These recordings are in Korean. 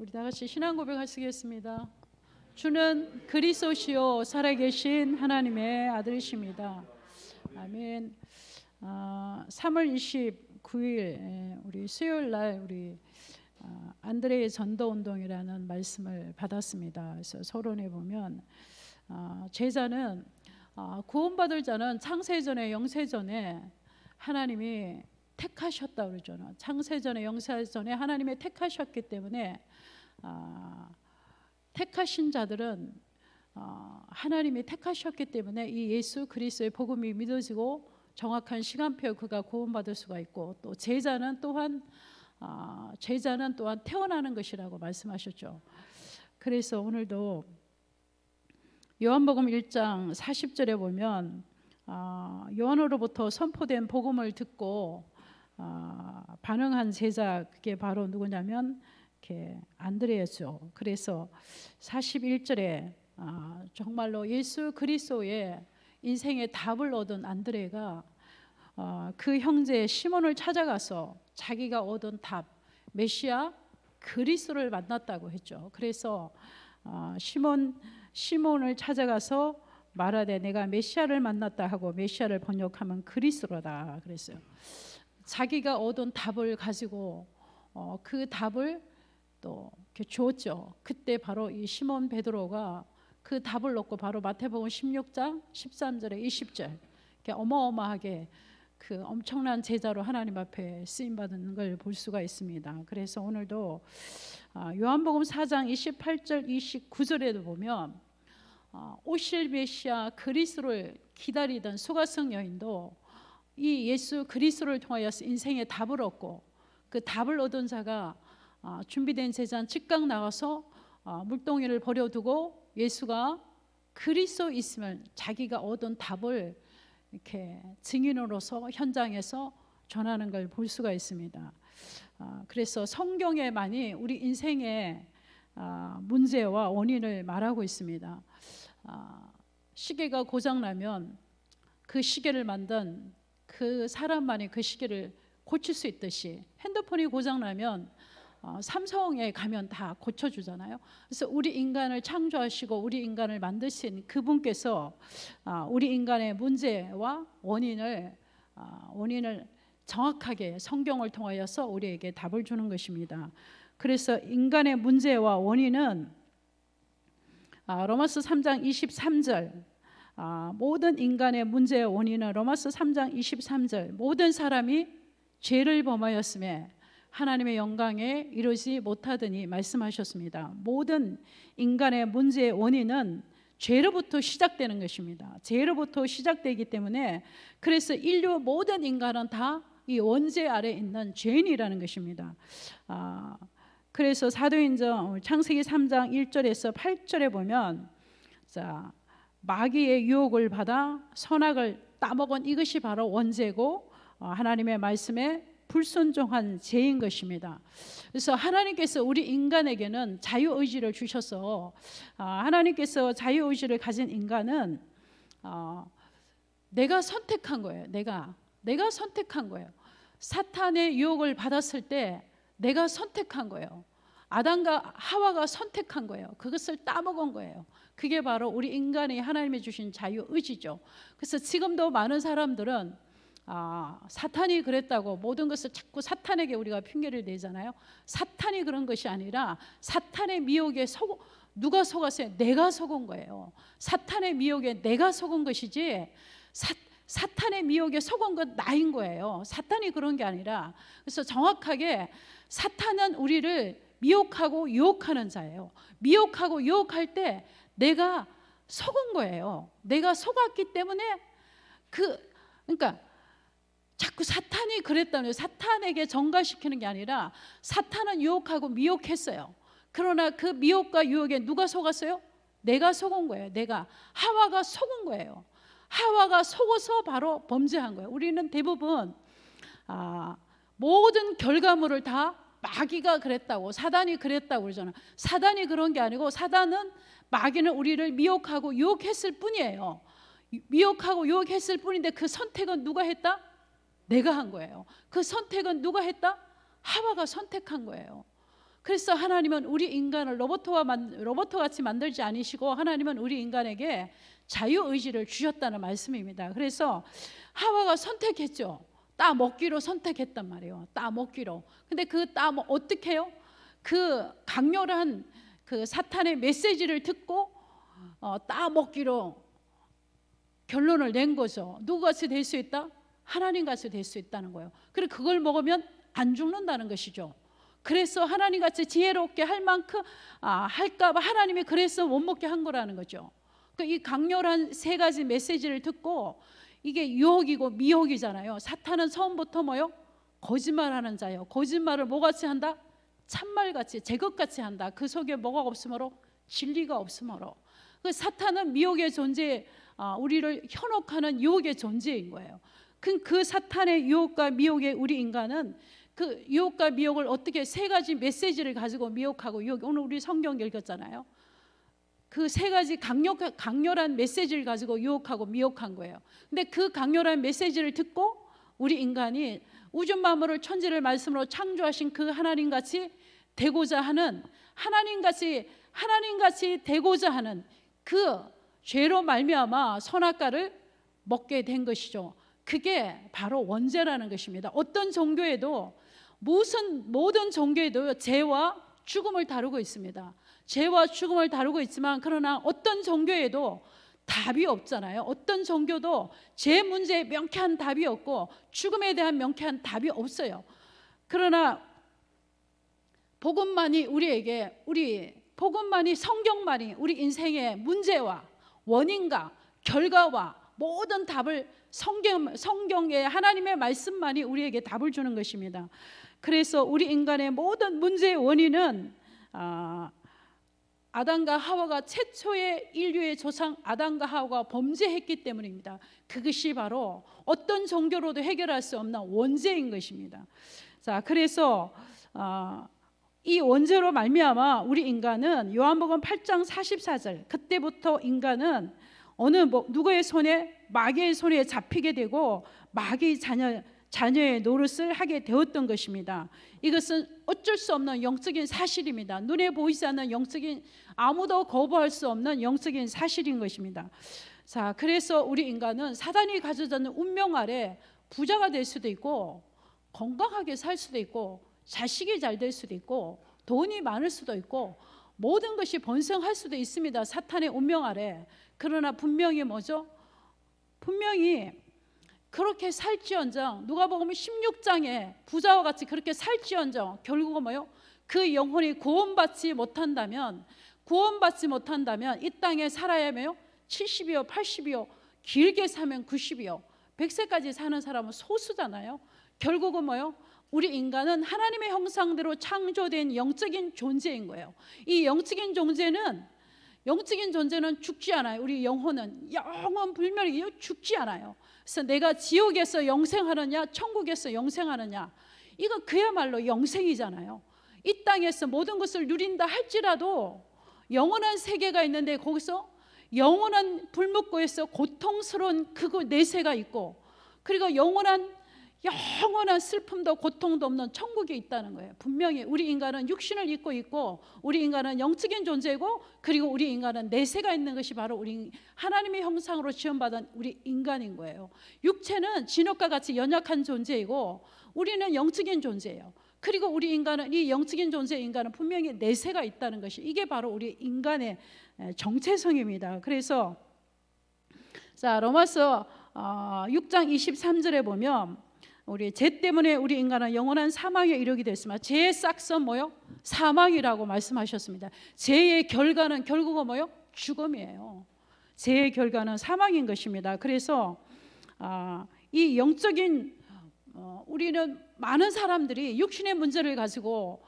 우리 다 같이 신앙 고백하시겠습니다. 주는 그리스도시요 살아계신 하나님의 아들이십니다. 아멘. 3월 29일 우리 수요일 날 우리 안드레의 전도운동이라는 말씀을 받았습니다. 그래서 서론에 보면 제자는 구원받을 자는 창세전에 영세전에 하나님이 택하셨다 그러잖아요. 창세전에 영세전에 하나님이 택하셨기 때문에 택하신 자들은 하나님이 택하셨기 때문에 이 예수 그리스도의 복음이 믿어지고 정확한 시간표 그가 구원받을 수가 있고, 또 제자는 또한 태어나는 것이라고 말씀하셨죠. 그래서 오늘도 요한복음 1장 40절에 보면 요한으로부터 선포된 복음을 듣고 반응한 제자, 그게 바로 누구냐면 안드레였죠. 그래서 41절에 정말로 예수 그리스도의 인생의 답을 얻은 안드레가 그 형제 시몬을 찾아가서 자기가 얻은 답, 메시아 그리스도를 만났다고 했죠. 그래서 시몬을 찾아가서 말하되 내가 메시아를 만났다 하고, 메시아를 번역하면 그리스도다 그랬어요. 자기가 얻은 답을 가지고 그 답을 또 이렇게 주었죠. 그때 바로 이 시몬 베드로가 그 답을 놓고 바로 마태복음 16장 13절에 20절 이렇게 어마어마하게 그 엄청난 제자로 하나님 앞에 쓰임 받는 걸 볼 수가 있습니다. 그래서 오늘도 요한복음 4장 28절 29절에도 보면 오실 메시아 그리스도를 기다리던 수가성 여인도 이 예수 그리스도를 통하여서 인생의 답을 얻고, 그 답을 얻은 자가 준비된 제자는 즉각 나가서 물동이를 버려두고 예수가 그리스도 있으면 자기가 얻은 답을 이렇게 증인으로서 현장에서 전하는 걸 볼 수가 있습니다. 그래서 성경에 많이 우리 인생의 문제와 원인을 말하고 있습니다. 시계가 고장나면 그 시계를 만든 그 사람만이 그 시계를 고칠 수 있듯이, 핸드폰이 고장나면 삼성에 가면 다 고쳐주잖아요. 그래서 우리 인간을 창조하시고 우리 인간을 만드신 그분께서 우리 인간의 문제와 원인을 정확하게 성경을 통하여서 우리에게 답을 주는 것입니다. 그래서 인간의 문제와 원인은 로마서 3장 23절 모든 인간의 문제의 원인은 로마서 3장 23절 모든 사람이 죄를 범하였음에 하나님의 영광에 이르지 못하더니 말씀하셨습니다. 모든 인간의 문제의 원인은 죄로부터 시작되는 것입니다. 죄로부터 시작되기 때문에 그래서 인류 모든 인간은 다 이 원죄 아래 있는 죄인이라는 것입니다. 그래서 사도행전 창세기 3장 1절에서 8절에 보면 마귀의 유혹을 받아 선악을 따먹은 이것이 바로 원죄고 하나님의 말씀에 불순종한 죄인 것입니다. 그래서 하나님께서 우리 인간에게는 자유의지를 주셔서 하나님께서 자유의지를 가진 인간은 내가 선택한 거예요. 내가 선택한 거예요. 사탄의 유혹을 받았을 때 내가 선택한 거예요. 아담과 하와가 선택한 거예요. 그것을 따먹은 거예요. 그게 바로 우리 인간이 하나님이 주신 자유의지죠. 그래서 지금도 많은 사람들은 사탄이 그랬다고 모든 것을 자꾸 사탄에게 우리가 핑계를 대잖아요. 사탄이 그런 것이 아니라 사탄의 미혹에 누가 속았어요? 내가 속은 거예요. 사탄의 미혹에 내가 속은 것이지 사탄의 미혹에 속은 건 나인 거예요. 사탄이 그런 게 아니라. 그래서 정확하게 사탄은 우리를 미혹하고 유혹하는 자예요. 미혹하고 유혹할 때 내가 속은 거예요. 내가 속았기 때문에 그러니까 자꾸 사탄이 그랬다는, 사탄에게 전가시키는 게 아니라 사탄은 유혹하고 미혹했어요. 그러나 그 미혹과 유혹에 누가 속았어요? 내가 속은 거예요. 하와가 속은 거예요. 하와가 속어서 바로 범죄한 거예요. 우리는 대부분 모든 결과물을 다 마귀가 그랬다고, 사단이 그랬다고 그러잖아요. 사단이 그런 게 아니고 마귀는 우리를 미혹하고 유혹했을 뿐이에요. 미혹하고 유혹했을 뿐인데 그 선택은 누가 했다? 내가 한 거예요. 그 선택은 누가 했다? 하와가 선택한 거예요. 그래서 하나님은 우리 인간을 로봇같이 만들지 않으시고 하나님은 우리 인간에게 자유의지를 주셨다는 말씀입니다. 그래서 하와가 선택했죠. 따 먹기로 선택했단 말이에요. 따 먹기로. 근데 그 따 어떻게 해요? 그 강렬한 그 사탄의 메시지를 듣고 따 먹기로 결론을 낸 거죠. 누구같이 될 수 있다? 하나님같이 될 수 있다는 거예요. 그리고 그걸 먹으면 안 죽는다는 것이죠. 그래서 하나님같이 지혜롭게 할 만큼 할까봐 하나님이 그래서 못 먹게 한 거라는 거죠. 이 강렬한 세 가지 메시지를 듣고 이게 유혹이고 미혹이잖아요. 사탄은 처음부터 뭐요? 거짓말하는 자요. 거짓말을 뭐같이 한다? 참말같이, 제것같이 한다. 그 속에 뭐가 없으므로? 진리가 없으므로. 그 사탄은 미혹의 존재, 우리를 현혹하는 유혹의 존재인 거예요. 그 사탄의 유혹과 미혹의 우리 인간은 그 유혹과 미혹을 어떻게 세 가지 메시지를 가지고 미혹하고 유혹, 오늘 우리 성경 읽었잖아요. 그 세 가지 강렬한 메시지를 가지고 유혹하고 미혹한 거예요. 근데 그 강렬한 메시지를 듣고 우리 인간이 우주 만물을 천지를 말씀으로 창조하신 그 하나님같이 되고자 하는 하나님같이 되고자 하는 그 죄로 말미암아 선악과를 먹게 된 것이죠. 그게 바로 원죄라는 것입니다. 어떤 종교에도 모든 종교에도 죄와 죽음을 다루고 있습니다. 죄와 죽음을 다루고 있지만 그러나 어떤 종교에도 답이 없잖아요. 어떤 종교도 죄 문제에 명쾌한 답이 없고 죽음에 대한 명쾌한 답이 없어요. 그러나 복음만이 성경만이 우리 인생의 문제와 원인과 결과와 모든 답을 성경의 하나님의 말씀만이 우리에게 답을 주는 것입니다. 그래서 우리 인간의 모든 문제의 원인은 아담과 하와가 최초의 인류의 조상 아담과 하와가 범죄했기 때문입니다. 그것이 바로 어떤 종교로도 해결할 수 없는 원죄인 것입니다. 자, 그래서 이 원죄로 말미암아 우리 인간은 요한복음 8장 44절 그때부터 인간은 누구의 손에 마귀의 손에 잡히게 되고 마귀의 자녀의 노릇을 하게 되었던 것입니다. 이것은 어쩔 수 없는 영적인 사실입니다. 눈에 보이지 않는 영적인, 아무도 거부할 수 없는 영적인 사실인 것입니다. 자, 그래서 우리 인간은 사단이 가져다는 운명 아래 부자가 될 수도 있고 건강하게 살 수도 있고 자식이 잘 될 수도 있고 돈이 많을 수도 있고 모든 것이 번성할 수도 있습니다. 사탄의 운명 아래. 그러나 분명히 뭐죠? 분명히 그렇게 살지언정 누가복음 16장에 부자와 같이 그렇게 살지언정 결국은 뭐요? 그 영혼이 구원받지 못한다면 이 땅에 살아야 하며 70이요 80이요 길게 사면 90이요 100세까지 사는 사람은 소수잖아요. 결국은 뭐요? 우리 인간은 하나님의 형상대로 창조된 영적인 존재인 거예요. 이 영적인 존재는 죽지 않아요. 우리 영혼은 영원 불멸이 죽지 않아요. 그래서 내가 지옥에서 영생하느냐 천국에서 영생하느냐 이거 그야말로 영생이잖아요. 이 땅에서 모든 것을 누린다 할지라도 영원한 세계가 있는데 거기서 영원한 불묵고에서 고통스러운 그 내세가 있고 그리고 영원한 슬픔도 고통도 없는 천국이 있다는 거예요. 분명히 우리 인간은 육신을 입고 있고 우리 인간은 영적인 존재고 그리고 우리 인간은 내세가 있는 것이 바로 우리 하나님의 형상으로 지음받은 우리 인간인 거예요. 육체는 진흙과 같이 연약한 존재이고 우리는 영적인 존재예요. 그리고 우리 인간은 이 영적인 존재의 인간은 분명히 내세가 있다는 것이 이게 바로 우리 인간의 정체성입니다. 그래서 자 로마서 6장 23절에 보면 우리 죄 때문에 우리 인간은 영원한 사망에 이르게 됐으나 죄의 싹선 뭐요? 사망이라고 말씀하셨습니다. 죄의 결과는 결국은 뭐요? 죽음이에요. 죄의 결과는 사망인 것입니다. 그래서 이 영적인 우리는 많은 사람들이 육신의 문제를 가지고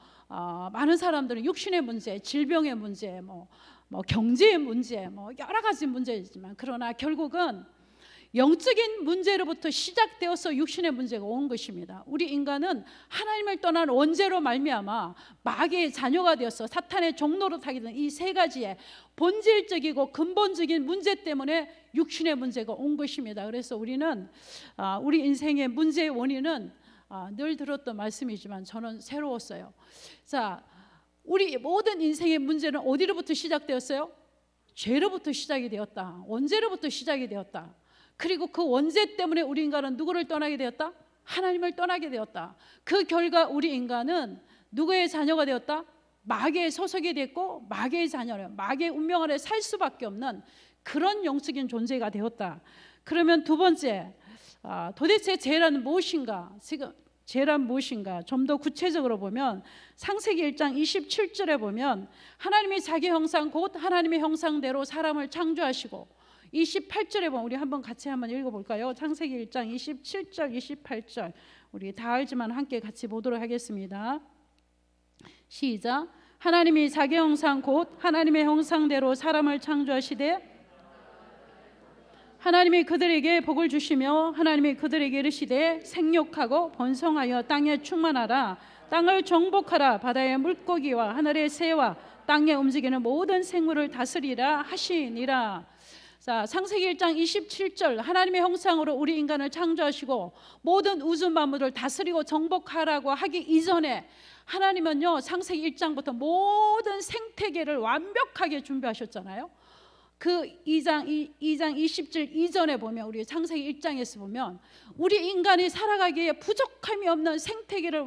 많은 사람들은 육신의 문제, 질병의 문제, 뭐 경제의 문제, 여러 가지 문제이지만 그러나 결국은 영적인 문제로부터 시작되어서 육신의 문제가 온 것입니다. 우리 인간은 하나님을 떠난 원죄로 말미암아 마귀의 자녀가 되어서 사탄의 종로로 타게 된 이 세 가지의 본질적이고 근본적인 문제 때문에 육신의 문제가 온 것입니다. 그래서 우리는 우리 인생의 문제의 원인은 늘 들었던 말씀이지만 저는 새로웠어요. 자, 우리 모든 인생의 문제는 어디로부터 시작되었어요? 죄로부터 시작이 되었다. 원죄로부터 시작이 되었다. 그리고 그 원죄 때문에 우리 인간은 누구를 떠나게 되었다? 하나님을 떠나게 되었다. 그 결과 우리 인간은 누구의 자녀가 되었다? 마귀의 소속이 됐고 마귀의 자녀는 마귀의 운명 아래 살 수밖에 없는 그런 영적인 존재가 되었다. 그러면 두 번째, 도대체 죄란 무엇인가? 지금 죄란 무엇인가? 좀 더 구체적으로 보면 창세기 1장 27절에 보면 하나님이 자기 형상 곧 하나님의 형상대로 사람을 창조하시고, 28절에 보면 우리 같이 한번 읽어볼까요? 창세기 1장 27절 28절 우리 다 알지만 함께 같이 보도록 하겠습니다. 시작. 하나님이 자기 형상 곧 하나님의 형상대로 사람을 창조하시되 하나님이 그들에게 복을 주시며 하나님이 그들에게 이르시되 생육하고 번성하여 땅에 충만하라. 땅을 정복하라. 바다의 물고기와 하늘의 새와 땅에 움직이는 모든 생물을 다스리라 하시니라. 자, 창세기 1장 27절 하나님의 형상으로 우리 인간을 창조하시고 모든 우주 만물을 다스리고 정복하라고 하기 이전에 하나님은요, 창세기 1장부터 모든 생태계를 완벽하게 준비하셨잖아요. 그 2장 20절 이전에 보면, 우리 창세기 1장에서 보면 우리 인간이 살아가기에 부족함이 없는 생태계를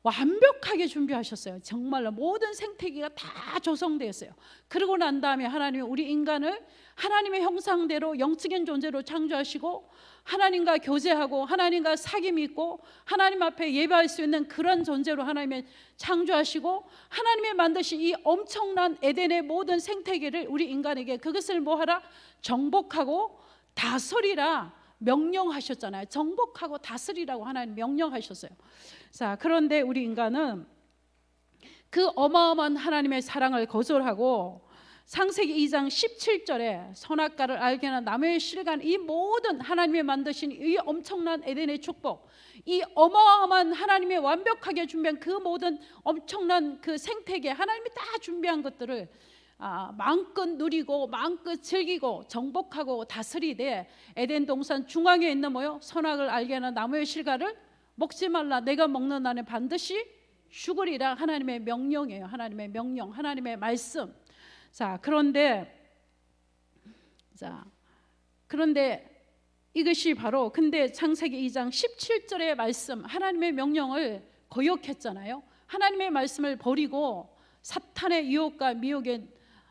완벽하게 준비하셨어요. 정말로 모든 생태계가 다 조성되었어요. 그러고 난 다음에 하나님이 우리 인간을 하나님의 형상대로 영적인 존재로 창조하시고 하나님과 교제하고 하나님과 사귐이 있고 하나님 앞에 예배할 수 있는 그런 존재로 하나님이 창조하시고, 하나님이 만드신 이 엄청난 에덴의 모든 생태계를 우리 인간에게 그것을 뭐하라? 정복하고 다스리라 명령하셨잖아요. 정복하고 다스리라고 하나님 명령하셨어요. 자, 그런데 우리 인간은 그 어마어마한 하나님의 사랑을 거절하고 창세기 2장 17절에 선악과를 알게 하는 나무의 실간, 이 모든 하나님이 만드신 이 엄청난 에덴의 축복, 이 어마어마한 하나님이 완벽하게 준비한 그 모든 엄청난 그 생태계, 하나님이 다 준비한 것들을 마음껏 누리고 마음껏 즐기고 정복하고 다스리되 에덴 동산 중앙에 있는 선악을 알게 하는 나무의 실과를 먹지 말라. 내가 먹는 날에 반드시 죽으리라. 하나님의 명령이에요. 하나님의 명령, 하나님의 말씀. 자, 그런데 이것이 바로, 근데 창세기 2장 17절의 말씀, 하나님의 명령을 거역했잖아요. 하나님의 말씀을 버리고 사탄의 유혹과 미혹에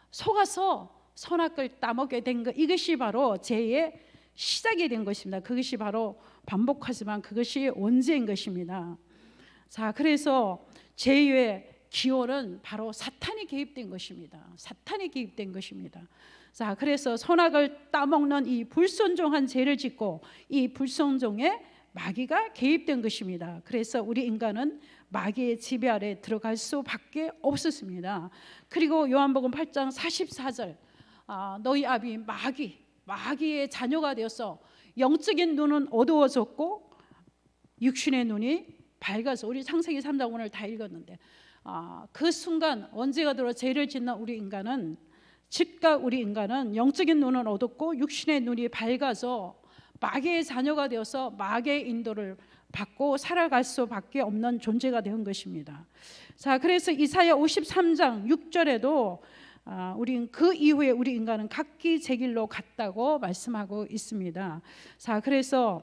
속아서 선악을 따먹게 된 것, 이것이 바로 죄의 시작이 된 것입니다. 그것이 바로 반복하지만 그것이 원죄인 것입니다. 자, 그래서 죄의 기원은 바로 사탄이 개입된 것입니다. 사탄이 개입된 것입니다. 자, 그래서 선악을 따먹는 이 불순종한 죄를 짓고 이 불순종에 마귀가 개입된 것입니다. 그래서 우리 인간은 마귀의 지배 아래 들어갈 수밖에 없었습니다. 그리고 요한복음 8장 44절 너희 아비 마귀의 자녀가 되어서 영적인 눈은 어두워졌고 육신의 눈이 밝아서, 우리 창세기 3장 오늘 다 읽었는데 그 순간 원죄가 들어 죄를 짓는 우리 인간은, 즉각 우리 인간은 영적인 눈은 어둡고 육신의 눈이 밝아서 마귀의 자녀가 되어서 마귀의 인도를 받고 살아갈 수밖에 없는 존재가 된 것입니다. 자, 그래서 이사야 53장 6절에도 우리 그 이후에 우리 인간은 각기 제 길로 갔다고 말씀하고 있습니다. 자, 그래서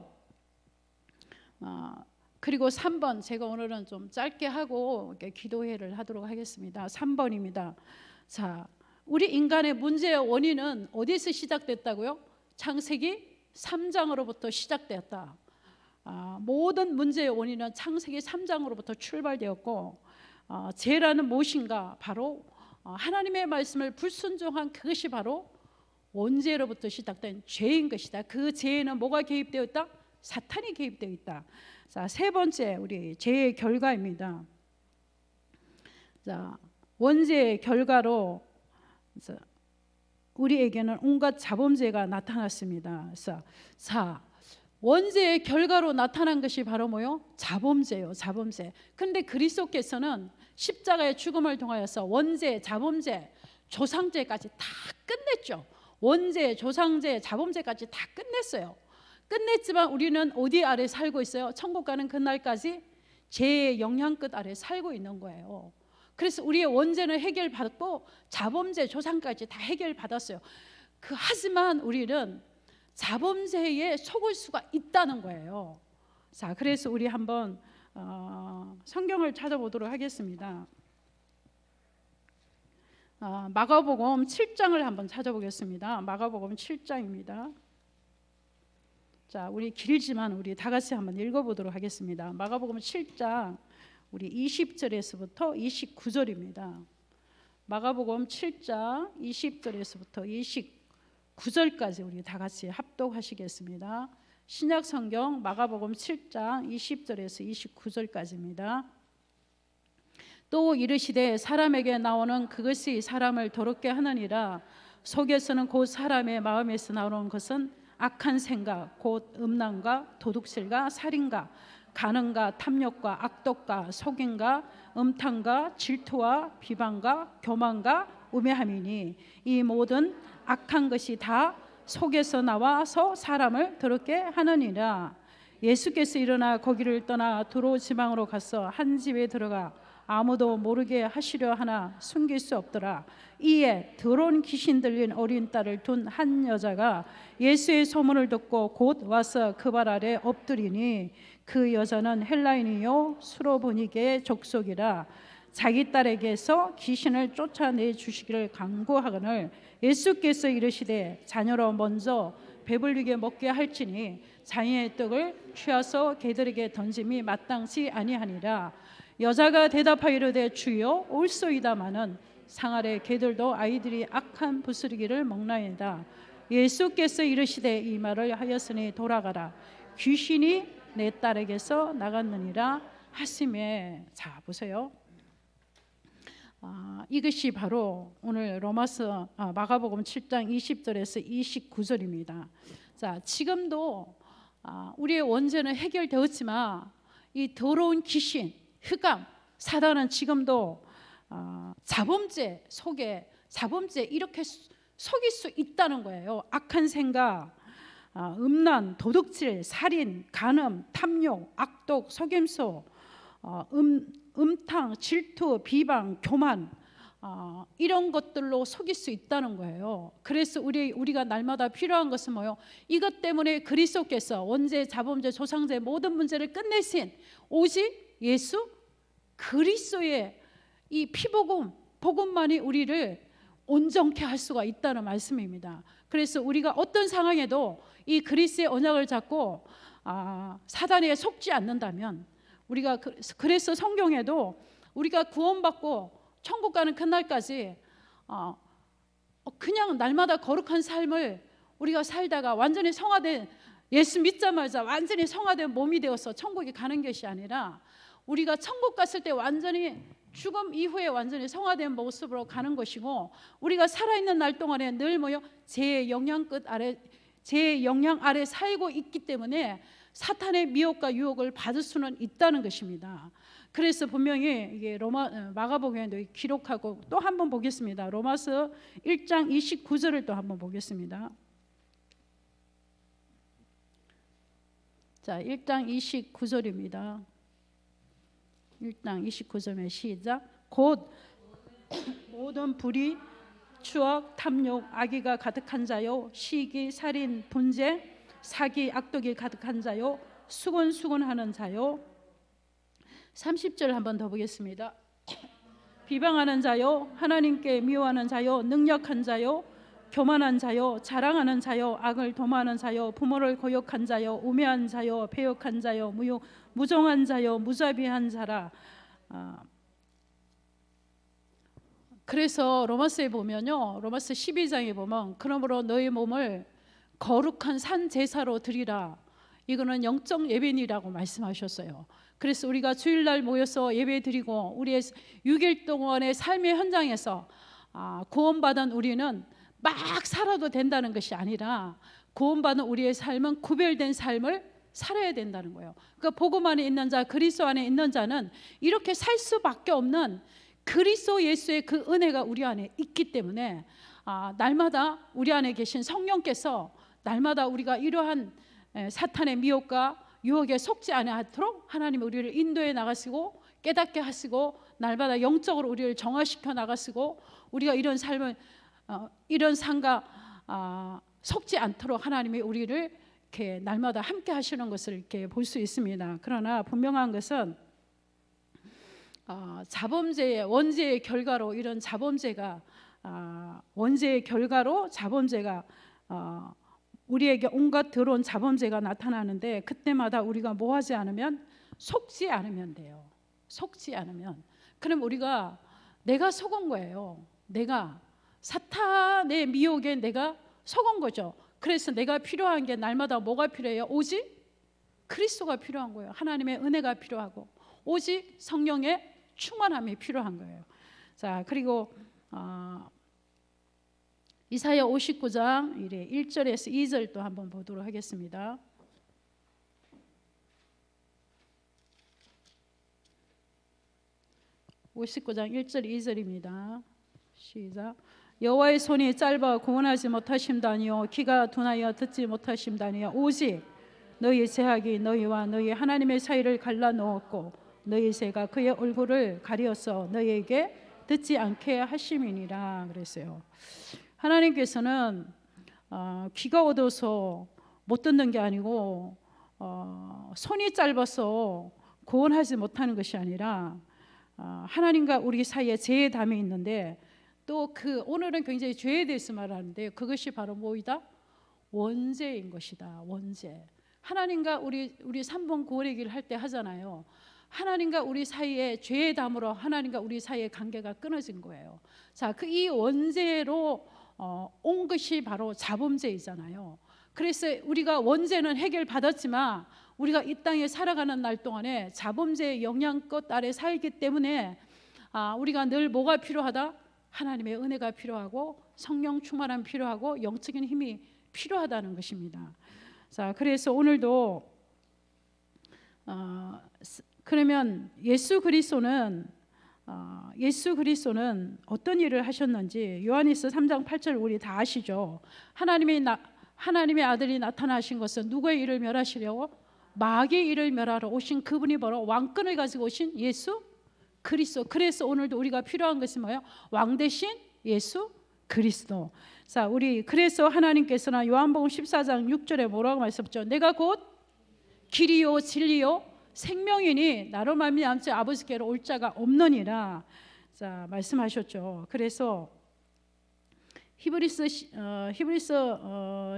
그리고 3번, 제가 오늘은 좀 짧게 하고 기도회를 하도록 하겠습니다. 3번입니다. 자, 우리 인간의 문제의 원인은 어디서 시작됐다고요? 창세기 3장으로부터 시작되었다. 모든 문제의 원인은 창세기 3장으로부터 출발되었고, 죄라는 무엇인가? 바로 하나님의 말씀을 불순종한 그것이 바로 원죄로부터 시작된 죄인 것이다. 그 죄에는 뭐가 개입되어 있다? 사탄이 개입되어 있다. 자, 세 번째, 우리 죄의 결과입니다. 자, 원죄의 결과로 우리에게는 온갖 자범죄가 나타났습니다. 그래서 원죄의 결과로 나타난 것이 바로 뭐요? 자범죄요, 자범죄. 그런데 그리스도께서는 십자가의 죽음을 통하여서 원죄, 자범죄, 조상죄까지 다 끝냈죠. 원죄, 조상죄, 자범죄까지 다 끝냈어요. 끝냈지만 우리는 어디 아래 살고 있어요? 천국 가는 그날까지 죄의 영향 끝 아래 살고 있는 거예요. 그래서 우리의 원죄는 해결받고 자범죄 조상까지 다 해결받았어요. 하지만 우리는 자범죄에 속을 수가 있다는 거예요. 자, 그래서 우리 한번 성경을 찾아보도록 하겠습니다. 마가복음 7장을 한번 찾아보겠습니다. 마가복음 7장입니다. 자, 우리 길지만 우리 다 같이 한번 읽어보도록 하겠습니다. 마가복음 7장 우리 20절에서부터 29절입니다. 마가복음 7장 20절에서부터 29절까지 우리 다 같이 합독하시겠습니다. 신약 성경 마가복음 7장 20절에서 29절까지입니다. 또 이르시되 사람에게 나오는 그것이 사람을 더럽게 하느니라. 속에서는 곧 사람의 마음에서 나오는 것은 악한 생각 곧 음란과 도둑질과 살인과 간음과 탐욕과 악독과 속임과 음탕과 질투와 비방과 교만과 우매함이니 이 모든 악한 것이 다 속에서 나와서 사람을 더럽게 하느니라. 예수께서 일어나 거기를 떠나 두로 지방으로 가서 한 집에 들어가 아무도 모르게 하시려 하나 숨길 수 없더라. 이에 더러운 귀신 들린 어린 딸을 둔 한 여자가 예수의 소문을 듣고 곧 와서 그 발 아래 엎드리니 그 여자는 헬라인이요 수로보니게의 족속이라. 자기 딸에게서 귀신을 쫓아내 주시기를 간구하거늘 예수께서 이르시되 자녀로 먼저 배불리게 먹게 할지니 자녀의 떡을 취하서 개들에게 던짐이 마땅치 아니하니라. 여자가 대답하이르되 주여 옳소이다마는 상 아래 개들도 아이들이 악한 부스러기를 먹나이다. 예수께서 이르시되 이 말을 하였으니 돌아가라. 귀신이 내 딸에게서 나갔느니라 하시매. 자, 보세요. 이것이 바로 오늘 로마서 마가복음 7장 20절에서 29절입니다. 자, 지금도 우리의 원죄는 해결되었지만 이 더러운 귀신, 흑암, 사단은 지금도 자범죄 속에 자범죄 이렇게 속일 수 있다는 거예요. 악한 생각, 음란, 도둑질, 살인, 간음, 탐욕, 악독, 속임수, 음탕, 질투, 비방, 교만 이런 것들로 속일 수 있다는 거예요. 그래서 우리가 날마다 필요한 것은 뭐요? 이것 때문에 그리스도께서 원죄, 자범죄, 조상죄 모든 문제를 끝내신 오직 예수 그리스도의 이 복음만이 우리를 온전케 할 수가 있다는 말씀입니다. 그래서 우리가 어떤 상황에도 이 그리스도의 언약을 잡고 사단에 속지 않는다면 우리가 그래서 성경에도 우리가 구원받고 천국 가는 그날까지 그냥 날마다 거룩한 삶을 우리가 살다가 완전히 성화된 예수 믿자마자 완전히 성화된 몸이 되어서 천국에 가는 것이 아니라 우리가 천국 갔을 때 완전히 죽음 이후에 완전히 성화된 모습으로 가는 것이고 우리가 살아있는 날 동안에 늘 제 영향 아래 살고 있기 때문에 사탄의 미혹과 유혹을 받을 수는 있다는 것입니다. 그래서 분명히 이게 마가복음에도 기록하고 또 한번 보겠습니다. 로마서 1장 29절을 또 한번 보겠습니다. 자, 1장 29절입니다. 1장 29절에 시작. 곧 모든 불의, 추억, 탐욕, 악의가 가득한 자요, 시기, 살인, 분쟁, 사기, 악독이 가득한 자요, 수군수군하는 자요. 30절 한번 더 보겠습니다. 비방하는 자요, 하나님께 미워하는 자요, 능력한 자요, 교만한 자요, 자랑하는 자요, 악을 도모하는 자요, 부모를 거역한 자요, 우매한 자요, 배역한 자요, 무정한 자요, 무자비한 자라. 그래서 로마서에 보면요, 로마서 12장에 보면 그러므로 너희 몸을 거룩한 산 제사로 드리라. 이거는 영적 예배니라고 말씀하셨어요. 그래서 우리가 주일날 모여서 예배드리고 우리의 6일 동안의 삶의 현장에서 구원받은 우리는 막 살아도 된다는 것이 아니라 구원받은 우리의 삶은 구별된 삶을 살아야 된다는 거예요. 그러니까 복음 안에 있는 자, 그리스도 안에 있는 자는 이렇게 살 수밖에 없는 그리스도 예수의 그 은혜가 우리 안에 있기 때문에 날마다 우리 안에 계신 성령께서 날마다 우리가 이러한 사탄의 미혹과 유혹에 속지 않도록 하나님이 우리를 인도해 나가시고 깨닫게 하시고 날마다 영적으로 우리를 정화시켜 나가시고 우리가 이런 삶을 이런 삶과 속지 않도록 하나님이 우리를 이렇게 날마다 함께 하시는 것을 이렇게 볼 수 있습니다. 그러나 분명한 것은 자범죄의 원죄의 결과로 이런 자범죄가 원죄의 결과로 자범죄가 우리에게 온갖 더러운 자범죄가 나타나는데 그때마다 우리가 뭐 하지 않으면 속지 않으면 돼요. 속지 않으면 그럼 우리가 내가 속은 거예요. 내가 사탄의 미혹에 내가 속은 거죠. 그래서 내가 필요한 게 날마다 뭐가 필요해요? 오직 그리스도가 필요한 거예요. 하나님의 은혜가 필요하고 오직 성령의 충만함이 필요한 거예요. 자, 그리고 이사야 59장 1절에서 2절 또 한번 보도록 하겠습니다. (59장) 1절 2절입니다. 시작. 여호와의 손이 짧아 구원하지 못하심다니요 귀가 둔하여 듣지 못하심다니요 오직 너희 죄악이 너희와 너희 하나님의 사이를 갈라놓았고 너희 죄가 그의 얼굴을 가리어서 너희에게 듣지 않게 하심이니라 그랬어요. 하나님께서는 귀가 어두워서 못 듣는 게 아니고 손이 짧아서 구원하지 못하는 것이 아니라 하나님과 우리 사이에 죄의 담이 있는데 또 오늘은 굉장히 죄에 대해서 말하는데 그것이 바로 뭐이다? 원죄인 것이다. 원죄. 하나님과 우리 3번 구원의 길을 할 때 하잖아요. 하나님과 우리 사이에 죄의 담으로 하나님과 우리 사이의 관계가 끊어진 거예요. 자, 이 원죄로 온 것이 바로 자범죄이잖아요. 그래서 우리가 원죄는 해결받았지만 우리가 이 땅에 살아가는 날 동안에 자범죄의 영향권 아래 살기 때문에 우리가 늘 뭐가 필요하다? 하나님의 은혜가 필요하고 성령 충만함 필요하고 영적인 힘이 필요하다는 것입니다. 자, 그래서 오늘도 그러면 예수 그리스도는 어떤 일을 하셨는지 요한일서 3장 8절 우리 다 아시죠? 하나님의 아들이 나타나신 것은 누구의 일을 멸하시려고? 마귀의 일을 멸하러 오신 그분이 바로 왕권을 가지고 오신 예수 그리스도. 그래서 오늘도 우리가 필요한 것이 뭐예요? 왕 대신 예수 그리스도. 자, 그래서 하나님께서는 요한복음 14장 6절에 뭐라고 말씀하셨죠? 내가 곧 길이요 진리요 생명이니 나로 말미암지 아버지께로 올 자가 없느니라. 자, 말씀하셨죠. 그래서 히브리서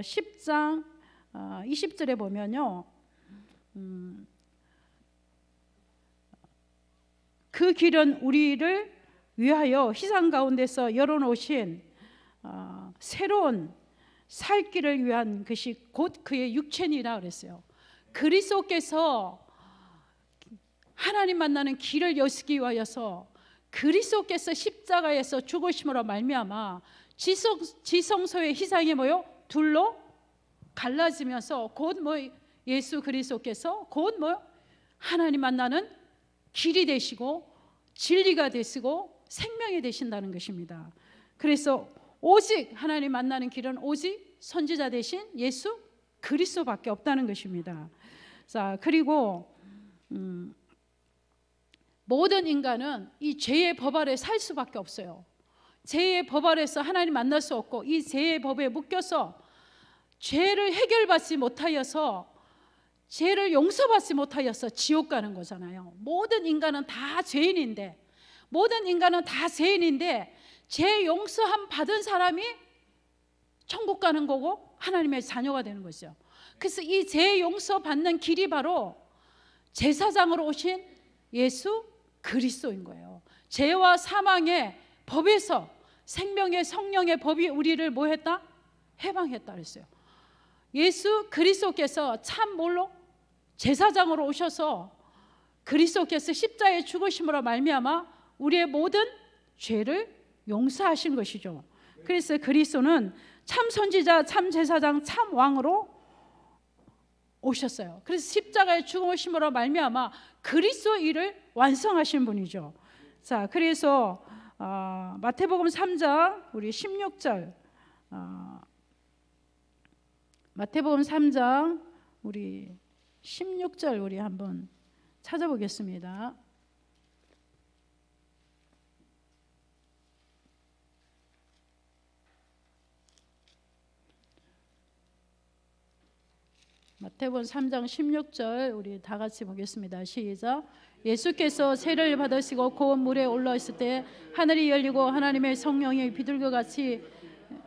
10장 20절에 보면요. 그 길은 우리를 위하여 희생 가운데서 열어놓으신 새로운 살 길을 위한 것이 곧 그의 육체니라 그랬어요. 그리스도께서 하나님 만나는 길을 여시기 위하여서 그리스도께서 십자가에서 죽으심으로 말미암아 지성소의 희생이 뭐요? 둘로 갈라지면서 곧 예수 그리스도께서 곧 하나님 만나는 길이 되시고 진리가 되시고 생명이 되신다는 것입니다. 그래서 오직 하나님 만나는 길은 오직 선지자 되신 예수 그리스도밖에 없다는 것입니다. 자, 그리고 모든 인간은 이 죄의 법 아래 살 수밖에 없어요. 죄의 법 아래서 하나님 만날 수 없고 이 죄의 법에 묶여서 죄를 해결받지 못하여서 죄를 용서받지 못하여서 지옥 가는 거잖아요. 모든 인간은 다 죄인인데 죄 용서함 받은 사람이 천국 가는 거고 하나님의 자녀가 되는 거죠. 그래서 이 죄 용서 받는 길이 바로 제사장으로 오신 예수 그리스도인 거예요. 죄와 사망의 법에서 생명의 성령의 법이 우리를 뭐 했다? 해방했다 그랬어요. 예수 그리스도께서 참 뭘로? 제사장으로 오셔서 그리스도께서 십자가에 죽으심으로 말미암아 우리의 모든 죄를 용서하신 것이죠. 그래서 그리스도는 참 선지자, 참 제사장, 참 왕으로 오셨어요. 그래서 십자가에 죽으심으로 말미암아 그리스도 일을 완성하신 분이죠. 자, 그래서 마태복음 3장 우리 16절 마태복음 3장 우리 16절 우리 한번 찾아보겠습니다. 마태복음 3장 16절 우리 다 같이 보겠습니다. 시작. 예수께서 세례를 받으시고 곧 물에 올라 있을 때 하늘이 열리고 하나님의 성령이 비둘기 같이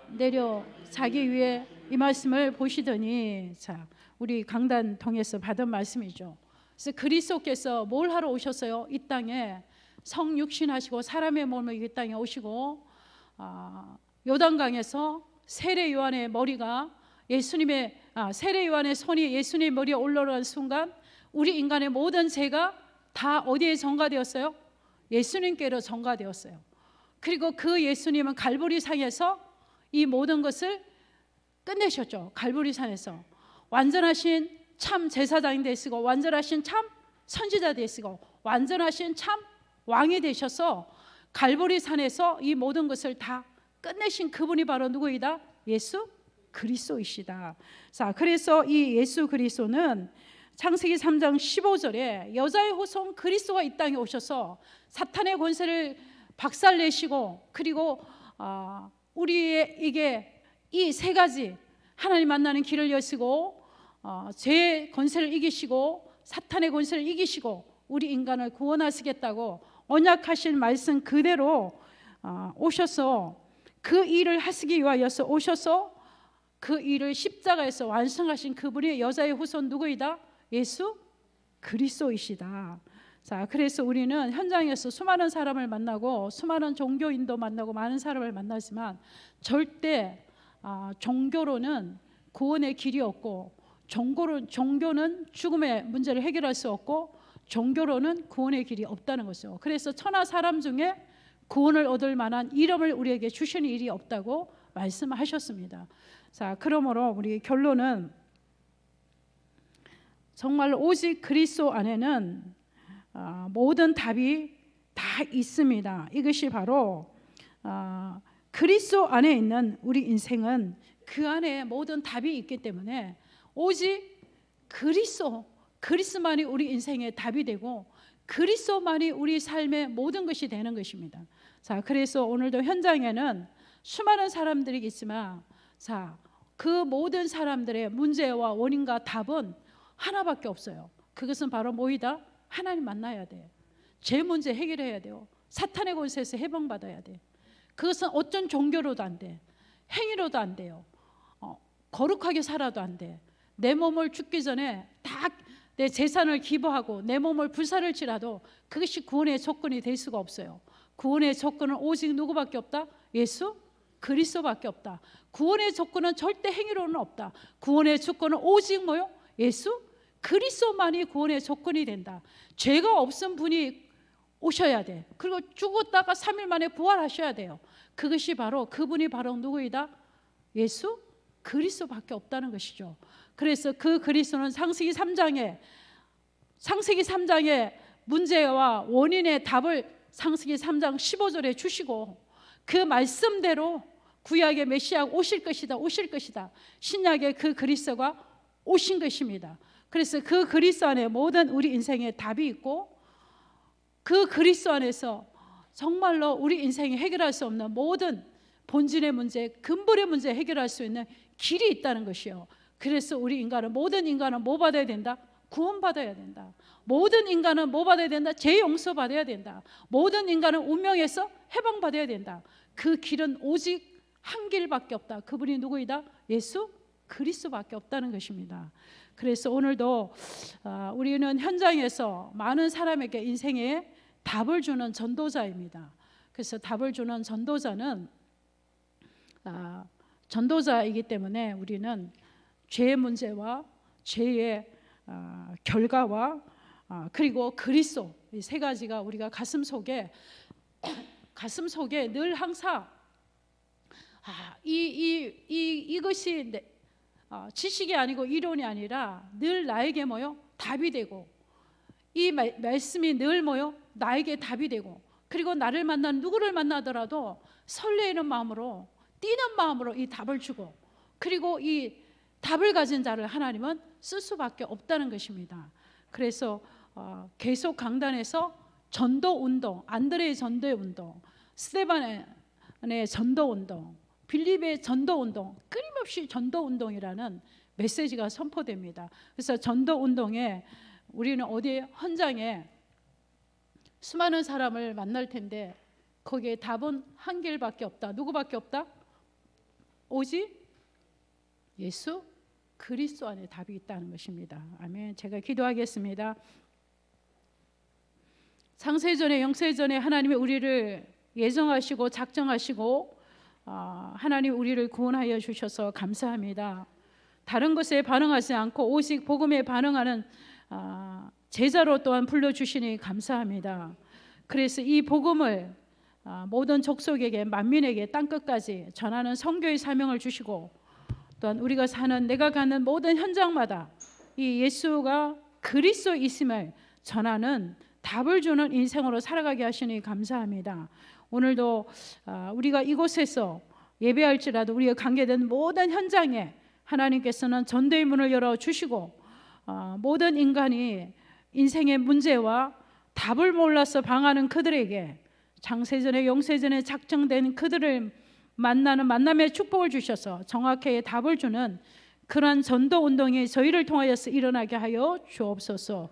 내려 자기 위에 이 말씀을 보시더니, 자, 우리 강단 통해서 받은 말씀이죠. 그래서 그리스도께서 뭘 하러 오셨어요? 이 땅에 성육신하시고 사람의 몸을 이 땅에 오시고 요단강에서 세례 요한의 머리가 세례 요한의 손이 예수님의 머리에 올라오는 순간 우리 인간의 모든 죄가 다 어디에 전가되었어요? 예수님께로 전가되었어요. 그리고 그 예수님은 갈보리산에서 이 모든 것을 끝내셨죠. 갈보리산에서 완전하신 참 제사장이 되시고 완전하신 참 선지자 되시고 완전하신 참 왕이 되셔서 갈보리산에서 이 모든 것을 다 끝내신 그분이 바로 누구이다? 예수 그리스도이시다. 자, 그래서 이 예수 그리스도는 창세기 3장 15절에 여자의 후손 그리스도가 이 땅에 오셔서 사탄의 권세를 박살내시고, 그리고 우리에게 이 세 가지 하나님 만나는 길을 여시고 죄의 권세를 이기시고 사탄의 권세를 이기시고 우리 인간을 구원하시겠다고 언약하신 말씀 그대로 오셔서 그 일을 하시기 위하여서 오셔서 그 일을 십자가에서 완성하신 그분이 여자의 후손 누구이다? 예수 그리스도이시다. 자, 그래서 우리는 현장에서 수많은 사람을 만나고 수많은 종교인도 만나고 많은 사람을 만나지만 절대 종교로는 구원의 길이 없고 종교는 죽음의 문제를 해결할 수 없고 종교로는 구원의 길이 없다는 거죠. 그래서 천하 사람 중에 구원을 얻을 만한 이름을 우리에게 주시는 일이 없다고 말씀하셨습니다. 자, 그러므로 우리 결론은 정말 오직 그리스도 안에는 모든 답이 다 있습니다. 이것이 바로 그리스도 안에 있는 우리 인생은 그 안에 모든 답이 있기 때문에 오직 그리스도만이 우리 인생의 답이 되고 그리스도만이 우리 삶의 모든 것이 되는 것입니다. 자, 그래서 오늘도 현장에는 수많은 사람들이 있지만, 자, 그 모든 사람들의 문제와 원인과 답은 하나밖에 없어요. 그것은 바로 뭐이다? 하나님 만나야 돼. 죄 문제 해결해야 돼요. 사탄의 권세에서 해방받아야 돼. 그것은 어떤 종교로도 안 돼. 행위로도 안 돼요. 거룩하게 살아도 안 돼. 내 몸을 죽기 전에 다 내 재산을 기부하고 내 몸을 불사를 치라도 그것이 구원의 조건이 될 수가 없어요. 구원의 조건은 오직 누구밖에 없다? 예수 그리스도밖에 없다. 구원의 조건은 절대 행위로는 없다. 구원의 조건은 오직 뭐요? 예수 그리스도만이 구원의 조건이 된다. 죄가 없은 분이 오셔야 돼. 그리고 죽었다가 3일 만에 부활하셔야 돼요. 그것이 바로 그분이 바로 누구이다? 예수 그리스도밖에 없다는 것이죠. 그래서 그 그리스도는 창세기 3장의 문제와 원인의 답을 창세기 3장 15절에 주시고 그 말씀대로 구약의 메시아가 오실 것이다. 신약의 그 그리스도가 오신 것입니다. 그래서 그 그리스도 안에 모든 우리 인생의 답이 있고 그 그리스도 안에서 정말로 우리 인생이 해결할 수 없는 모든 본질의 문제, 근본의 문제 해결할 수 있는 길이 있다는 것이요. 그래서 우리 모든 인간은 뭐 받아야 된다? 구원받아야 된다. 모든 인간은 뭐 받아야 된다? 죄 용서받아야 된다. 모든 인간은 운명에서 해방받아야 된다. 그 길은 오직 한 길밖에 없다. 그분이 누구이다? 예수 그리스도밖에 없다는 것입니다. 그래서 오늘도 우리는 현장에서 많은 사람에게 인생에 답을 주는 전도자입니다. 그래서 답을 주는 전도자이기 때문에 우리는 죄의 문제와 죄의 결과와 그리고 그리스도 이 세 가지가 우리가 가슴 속에 늘 항상 이것이 지식이 아니고 이론이 아니라 늘 나에게 뭐요? 답이 되고 이 말씀이 늘 뭐요? 나에게 답이 되고 그리고 나를 누구를 만나더라도 설레이는 마음으로 뛰는 마음으로 이 답을 주고 그리고 이 답을 가진 자를 하나님은 쓸 수밖에 없다는 것입니다. 그래서 계속 강단에서 전도운동, 안드레의 전도운동, 스데반의 전도운동, 빌립의 전도운동, 끊임없이 전도운동이라는 메시지가 선포됩니다. 그래서 전도 운동에 우리는 어디 현장에 수많은 사람을 만날 텐데 거기에 답은 한 길밖에 없다. 누구밖에 없다? 오직 예수 그리스도 안에 답이 있다는 것입니다. 아멘. 제가 기도하겠습니다. 창세전에 영세전에 하나님이 우리를 예정하시고 작정하시고 하나님 우리를 구원하여 주셔서 감사합니다. 다른 것에 반응하지 않고 오직 복음에 반응하는 제자로 또한 불러주시니 감사합니다. 그래서 이 복음을 모든 족속에게 만민에게 땅끝까지 전하는 선교의 사명을 주시고 또한 우리가 사는 내가 가는 모든 현장마다 이 예수가 그리스도이심을 전하는 답을 주는 인생으로 살아가게 하시니 감사합니다. 오늘도 우리가 이곳에서 예배할지라도 우리가 관계된 모든 현장에 하나님께서는 전도의 문을 열어주시고 모든 인간이 인생의 문제와 답을 몰라서 방하는 그들에게 창세전에 영세전에 작정된 그들을 만나는 만남의 축복을 주셔서 정확하게 답을 주는 그러한 전도 운동이 저희를 통하여서 일어나게 하여 주옵소서.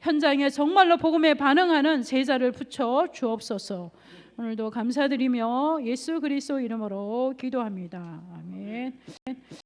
현장에 정말로 복음에 반응하는 제자를 붙여 주옵소서. 오늘도 감사드리며 예수 그리스도 이름으로 기도합니다. 아멘.